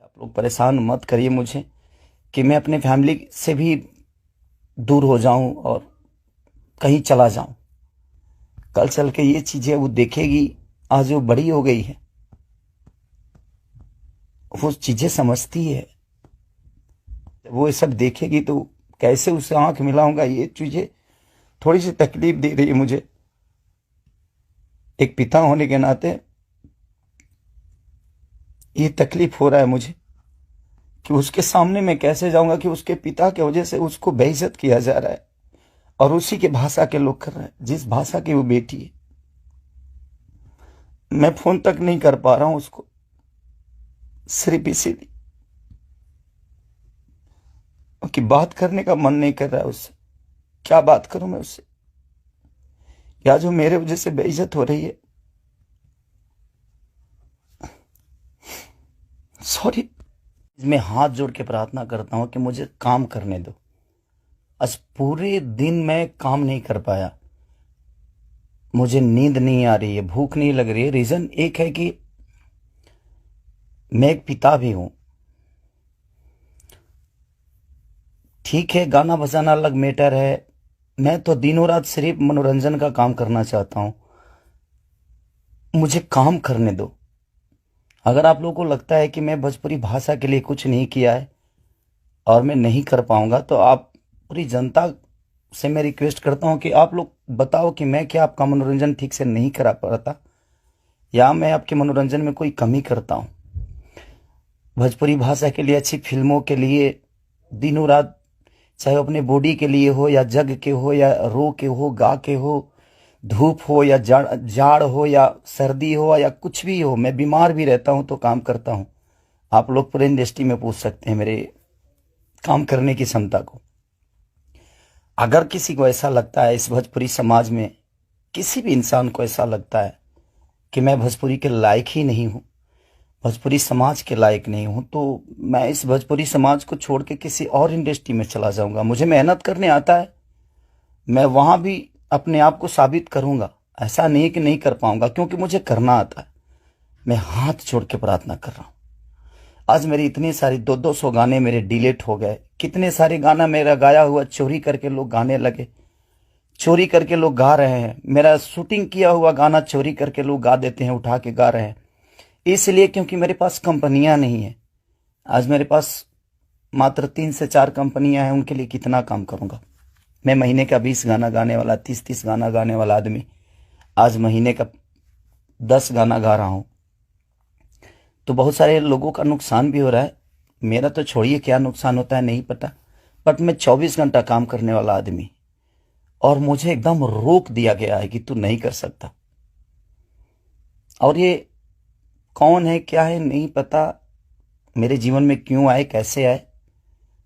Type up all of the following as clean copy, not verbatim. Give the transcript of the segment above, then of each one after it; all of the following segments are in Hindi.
आप लोग परेशान मत करिए मुझे कि मैं अपने फैमिली से भी दूर हो जाऊं और कहीं चला जाऊं। कल चल के ये चीजें वो देखेगी। आज वो बड़ी हो गई है, वो चीजें समझती है। जब वो ये सब देखेगी तो कैसे उससे आंख मिलाऊंगा, ये चीजें थोड़ी सी तकलीफ दे रही है मुझे। एक पिता होने के नाते ये तकलीफ हो रहा है मुझे कि उसके सामने मैं कैसे जाऊंगा कि उसके पिता की वजह से उसको बेइज्जत किया जा रहा है और उसी के भाषा के लोग कर रहे हैं, जिस भाषा की वो बेटी है। मैं फोन तक नहीं कर पा रहा हूं उसको, सिर्फ इसीलिए कि बात करने का मन नहीं कर रहा है उससे। क्या बात करूं मैं उससे, या जो मेरे वजह से बेइज्जत हो रही है। सॉरी। मैं हाथ जोड़ के प्रार्थना करता हूं कि मुझे काम करने दो। आज पूरे दिन मैं काम नहीं कर पाया, मुझे नींद नहीं आ रही है, भूख नहीं लग रही है। रीजन एक है कि मैं एक पिता भी हूं। ठीक है, गाना बजाना अलग मैटर है, मैं तो दिनों रात सिर्फ मनोरंजन का काम करना चाहता हूं। मुझे काम करने दो। अगर आप लोगों को लगता है कि मैं भोजपुरी भाषा के लिए कुछ नहीं किया है और मैं नहीं कर पाऊंगा, तो आप पूरी जनता से मैं रिक्वेस्ट करता हूं कि आप लोग बताओ कि मैं क्या आपका मनोरंजन ठीक से नहीं करा पाता, या मैं आपके मनोरंजन में कोई कमी करता हूं। भोजपुरी भाषा के लिए, अच्छी फिल्मों के लिए दिनों रात, चाहे अपने बॉडी के लिए हो या जग के हो या रो के हो, गा के हो, धूप हो या जाड़ हो या सर्दी हो या कुछ भी हो, मैं बीमार भी रहता हूं तो काम करता हूं। आप लोग पूरे इंडस्ट्री में पूछ सकते हैं मेरे काम करने की क्षमता को। अगर किसी को ऐसा लगता है, इस भोजपुरी समाज में किसी भी इंसान को ऐसा लगता है कि मैं भोजपुरी के लायक ही नहीं हूं, भोजपुरी समाज के लायक नहीं हूं, तो मैं इस भोजपुरी समाज को छोड़ के किसी और इंडस्ट्री में चला जाऊंगा। मुझे मेहनत करने आता है, मैं वहां भी अपने आप को साबित करूंगा। ऐसा नहीं कि नहीं कर पाऊंगा, क्योंकि मुझे करना आता है। मैं हाथ जोड़ के प्रार्थना कर रहा हूं। आज मेरी इतनी सारी 200 गाने मेरे डिलीट हो गए। कितने सारे गाना मेरा गाया हुआ चोरी करके लोग गाने लगे, चोरी करके लोग गा रहे हैं। मेरा शूटिंग किया हुआ गाना चोरी करके लोग गा देते हैं, उठा के गा रहे हैं। इसलिए क्योंकि मेरे पास कंपनियां नहीं है। आज मेरे पास मात्र 3 से 4 कंपनियां हैं, उनके लिए कितना काम करूंगा मैं। महीने का 20 गाना गाने वाला, 30 गाना गाने वाला आदमी आज महीने का 10 गाना गा रहा हूं, तो बहुत सारे लोगों का नुकसान भी हो रहा है। मेरा तो छोड़िए क्या नुकसान होता है नहीं पता, बट मैं 24 घंटा काम करने वाला आदमी, और मुझे एकदम रोक दिया गया है कि तू नहीं कर सकता। और ये कौन है क्या है नहीं पता, मेरे जीवन में क्यों आए कैसे आए,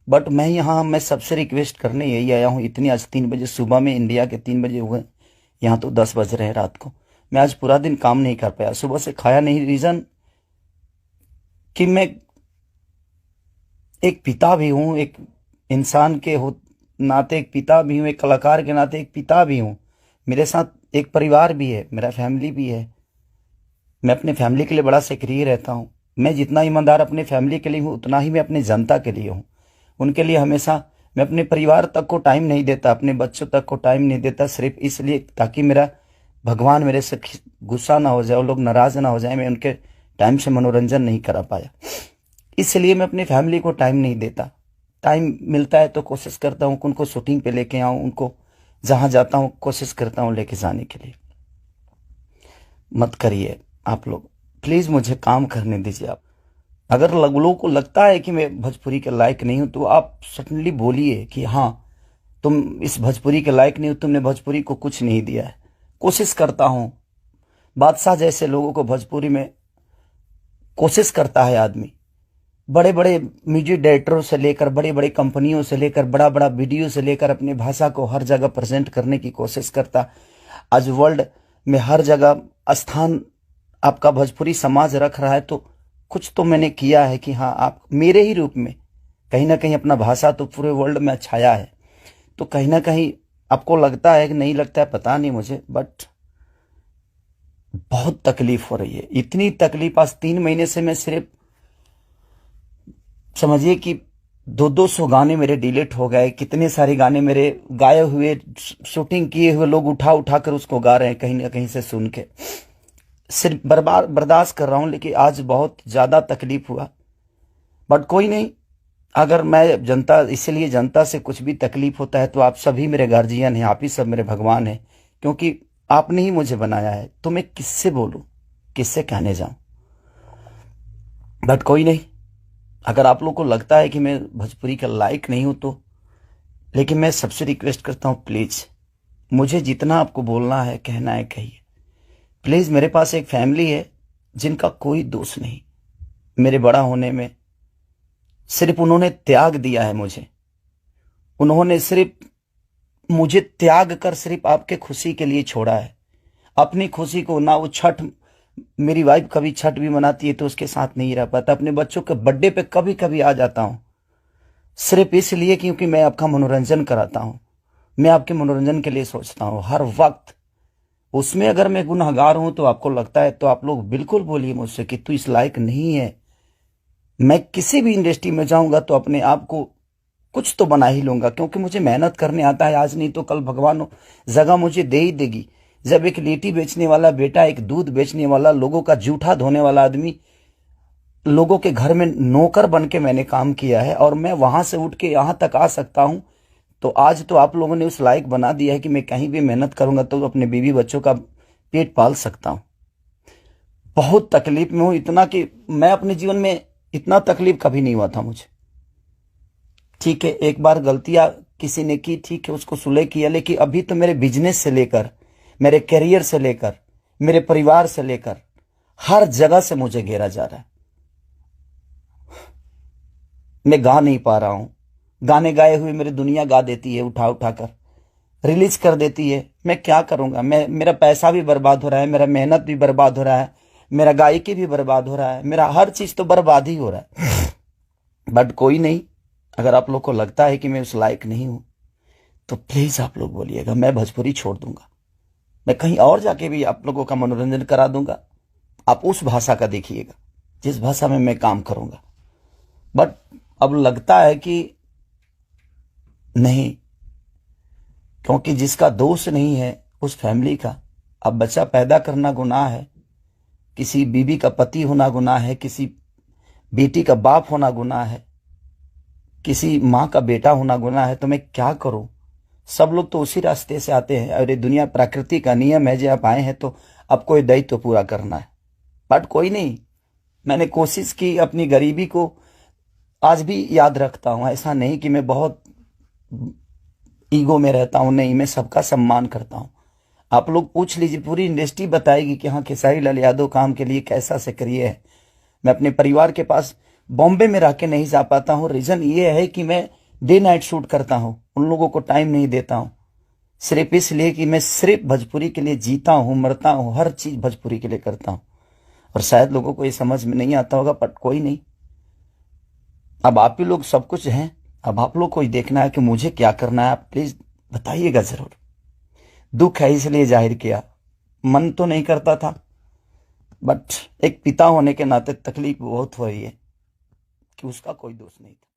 बट मैं सबसे रिक्वेस्ट करने यही आया हूं। इतनी आज 3 बजे सुबह में, इंडिया के 3 बजे हुए, यहां तो 10 बज रहे हैं रात को। मैं आज पूरा दिन काम नहीं कर पाया, सुबह से खाया नहीं। रीजन कि मैं एक पिता भी हूं, एक इंसान के नाते एक पिता भी हूं, एक कलाकार के नाते एक पिता भी हूं। मेरे साथ एक परिवार भी है, मेरा फैमिली भी है। मैं अपने फैमिली के लिए बड़ा सक्रिय रहता हूं। मैं जितना ईमानदार अपने फैमिली के लिए हूं, उतना ही मैं अपनी जनता के लिए हूं। उनके लिए हमेशा मैं अपने परिवार तक को टाइम नहीं देता, अपने बच्चों तक को टाइम नहीं देता, सिर्फ इसलिए ताकि मेरा भगवान मेरे से गुस्सा ना हो जाए, वो लोग नाराज ना हो जाए। मैं उनके टाइम से मनोरंजन नहीं करा पाया, इसलिए मैं अपनी फैमिली को टाइम नहीं देता। टाइम मिलता है तो कोशिश करता हूं कि उनको शूटिंग पे लेके आऊं, उनको जहां जाता हूं कोशिश करता हूं लेके जाने के लिए। मत करिए आप लोग, प्लीज मुझे काम करने दीजिए आप। अगर लोगों को लगता है कि मैं भोजपुरी के लायक नहीं हूं, तो आप सडनली बोलिए कि हाँ, तुम इस भोजपुरी के लायक नहीं हो, तुमने भोजपुरी को कुछ नहीं दिया है। कोशिश करता हूं। बादशाह जैसे लोगों को भोजपुरी में कोशिश करता है आदमी। बड़े बड़े म्यूजिक डायरेक्टरों से लेकर, बड़ी बड़ी कंपनियों से लेकर, बड़ा बड़ा वीडियो से लेकर अपनी भाषा को हर जगह प्रेजेंट करने की कोशिश करता। आज वर्ल्ड में हर जगह स्थान आपका भोजपुरी समाज रख रहा है, तो कुछ तो मैंने किया है कि हाँ, आप मेरे ही रूप में कहीं ना कहीं अपना भाषा तो पूरे वर्ल्ड में छाया है। तो कहीं ना कहीं आपको लगता है कि नहीं लगता है, पता नहीं मुझे, बट बहुत तकलीफ हो रही है। इतनी तकलीफ, आज 3 महीने से मैं सिर्फ समझिए कि 200 गाने मेरे डिलीट हो गए, कितने सारे गाने मेरे गाए हुए, शूटिंग किए हुए लोग उठा उठा कर उसको गा रहे हैं कहीं ना कहीं से सुन के। सिर्फ बर्बाद बर्दाश्त कर रहा हूं, लेकिन आज बहुत ज्यादा तकलीफ हुआ। बट कोई नहीं, अगर मैं जनता, इसलिए जनता से कुछ भी तकलीफ होता है तो आप सभी मेरे गार्जियन हैं, आप ही सब मेरे भगवान हैं, क्योंकि आपने ही मुझे बनाया है। तो मैं किससे बोलूं, किससे कहने जाऊं। बट कोई नहीं, अगर आप लोग को लगता है कि मैं भोजपुरी का लायक नहीं हूं तो, लेकिन मैं सबसे रिक्वेस्ट करता हूं, प्लीज मुझे जितना आपको बोलना है, कहना है, कहिए प्लीज। मेरे पास एक फैमिली है जिनका कोई दोष नहीं मेरे बड़ा होने में। सिर्फ उन्होंने त्याग दिया है मुझे, उन्होंने सिर्फ मुझे त्याग कर सिर्फ आपके खुशी के लिए छोड़ा है। अपनी खुशी को ना, वो छठ, मेरी वाइफ कभी छठ भी मनाती है तो उसके साथ नहीं रह पाता। अपने बच्चों के बर्थडे पे कभी कभी आ जाता हूं, सिर्फ इसलिए क्योंकि मैं आपका मनोरंजन कराता हूं, मैं आपके मनोरंजन के लिए सोचता हूं हर वक्त। उसमें अगर मैं गुनहगार हूं तो आपको लगता है तो आप लोग बिल्कुल बोलिए मुझसे कि तू इस लायक नहीं है। मैं किसी भी इंडस्ट्री में जाऊंगा तो अपने आप को कुछ तो बना ही लूंगा, क्योंकि मुझे मेहनत करने आता है। आज नहीं तो कल भगवान जगह मुझे दे ही देगी। जब एक लिट्टी बेचने वाला बेटा, एक दूध बेचने वाला, लोगों का जूठा धोने वाला आदमी, लोगों के घर में नौकर बन के मैंने काम किया है और मैं वहां से उठ के यहां तक आ सकता हूं, तो आज तो आप लोगों ने उस लायक बना दिया है कि मैं कहीं भी मेहनत करूंगा तो अपने बीवी बच्चों का पेट पाल सकता हूं। बहुत तकलीफ में हूं, इतना कि मैं अपने जीवन में इतना तकलीफ कभी नहीं हुआ था मुझे। ठीक है, एक बार गलतियां किसी ने की, ठीक है, उसको सुलह किया, लेकिन अभी तो मेरे बिजनेस से लेकर, मेरे करियर से लेकर, मेरे परिवार से लेकर हर जगह से मुझे घेरा जा रहा है। मैं गा नहीं पा रहा हूं। गाने गाए हुए मेरी दुनिया गा देती है, उठा उठा कर रिलीज कर देती है। मैं क्या करूंगा, मेरा पैसा भी बर्बाद हो रहा है, मेरा मेहनत भी बर्बाद हो रहा है, मेरा गायकी भी बर्बाद हो रहा है, मेरा हर चीज तो बर्बाद ही हो रहा है। बट कोई नहीं, अगर आप लोग को लगता है कि मैं उस लायक नहीं हूं तो प्लीज आप लोग बोलिएगा, मैं भोजपुरी छोड़ दूंगा। मैं कहीं और जाके भी आप लोगों का मनोरंजन करा दूंगा। आप उस भाषा का देखिएगा जिस भाषा में मैं काम करूंगा। बट अब लगता है कि नहीं, क्योंकि जिसका दोष नहीं है उस फैमिली का, अब बच्चा पैदा करना गुनाह है, किसी बीबी का पति होना गुनाह है, किसी बेटी का बाप होना गुनाह है, किसी माँ का बेटा होना गुनाह है। तो मैं क्या करूं। सब लोग तो उसी रास्ते से आते हैं और ये दुनिया प्रकृति का नियम है, जो आप आए हैं तो आपको ये दायित्व पूरा करना है। बट कोई नहीं, मैंने कोशिश की, अपनी गरीबी को आज भी याद रखता हूं। ऐसा नहीं कि मैं बहुत ईगो में रहता हूं, नहीं, मैं सबका सम्मान करता हूं। आप लोग पूछ लीजिए, पूरी इंडस्ट्री बताएगी कि हाँ, खेसारी लाल यादव काम के लिए कैसा से करिए है। मैं अपने परिवार के पास बॉम्बे में रह के नहीं जा पाता हूं। रीजन ये है कि मैं डे नाइट शूट करता हूं, उन लोगों को टाइम नहीं देता हूं, सिर्फ इसलिए कि मैं सिर्फ भोजपुरी के लिए जीता हूं, मरता हूं, हर चीज भोजपुरी के लिए करता हूं। और शायद लोगों को ये समझ में नहीं आता होगा, बट कोई नहीं, अब आप ही लोग सब कुछ हैं। अब आप लोग को ही देखना है कि मुझे क्या करना है। आप प्लीज बताइएगा जरूर। दुख है इसलिए जाहिर किया, मन तो नहीं करता था, बट एक पिता होने के नाते तकलीफ बहुत हो रही है कि उसका कोई दोष नहीं था।